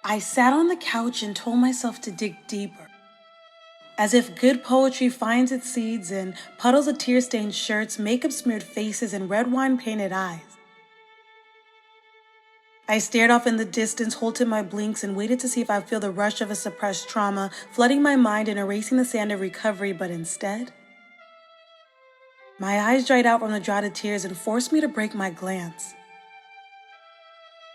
I sat on the couch and told myself to dig deeper, as if good poetry finds its seeds in puddles of tear-stained shirts, makeup-smeared faces, and red wine-painted eyes. I stared off in the distance, halted my blinks, and waited to see if I'd feel the rush of a suppressed trauma, flooding my mind and erasing the sand of recovery, but instead, my eyes dried out from the drought of tears and forced me to break my glance.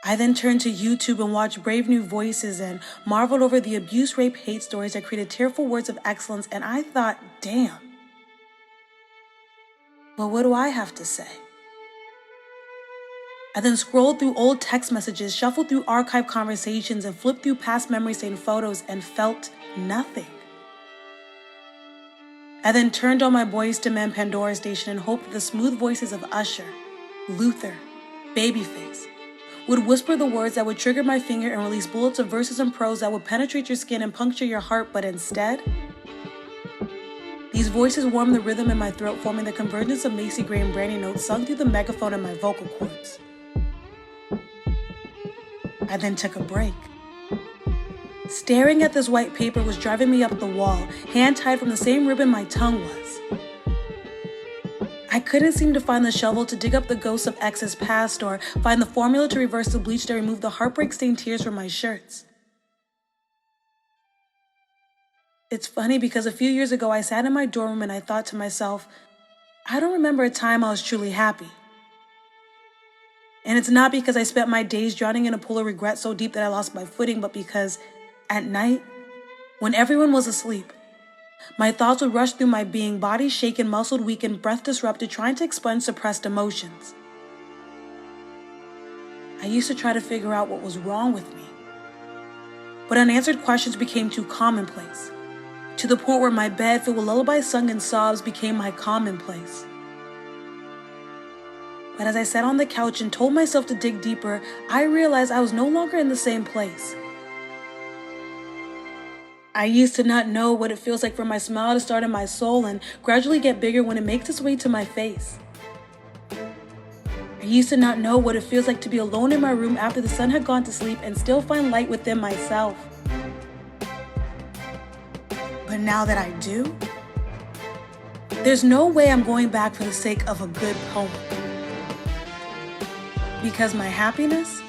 I then turned to YouTube and watched Brave New Voices and marveled over the abuse, rape, hate stories that created tearful words of excellence, and I thought, damn. But what do I have to say? I then scrolled through old text messages, shuffled through archived conversations, and flipped through past memory-stained photos and felt nothing. I then turned on my Boyz II Men Pandora station and hoped that the smooth voices of Usher, Luther, Babyface would whisper the words that would trigger my finger and release bullets of verses and prose that would penetrate your skin and puncture your heart, but instead, these voices warmed the rhythm in my throat, forming the convergence of Macy Gray and Brandy notes sung through the megaphone in my vocal cords. I then took a break. Staring at this white paper was driving me up the wall, hand-tied from the same ribbon my tongue was. I couldn't seem to find the shovel to dig up the ghosts of exes past or find the formula to reverse the bleach that removed the heartbreak-stained tears from my shirts. It's funny because a few years ago I sat in my dorm room and I thought to myself, I don't remember a time I was truly happy. And it's not because I spent my days drowning in a pool of regret so deep that I lost my footing, but because at night, when everyone was asleep, my thoughts would rush through my being, body shaken, muscled, weakened, breath disrupted, trying to expunge suppressed emotions. I used to try to figure out what was wrong with me, but unanswered questions became too commonplace, to the point where my bed filled with lullabies sung in sobs became my commonplace. But as I sat on the couch and told myself to dig deeper, I realized I was no longer in the same place. I used to not know what it feels like for my smile to start in my soul and gradually get bigger when it makes its way to my face. I used to not know what it feels like to be alone in my room after the sun had gone to sleep and still find light within myself. But now that I do, there's no way I'm going back for the sake of a good poem. Because my happiness?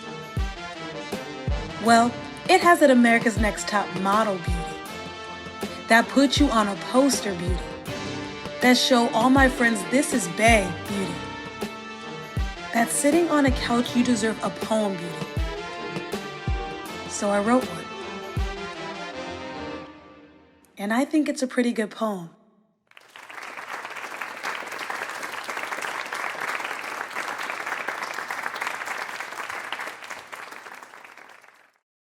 Well, it has that America's Next Top Model beauty. That puts you on a poster beauty. That show all my friends this is bae beauty. That sitting on a couch you deserve a poem beauty. So I wrote one. And I think it's a pretty good poem.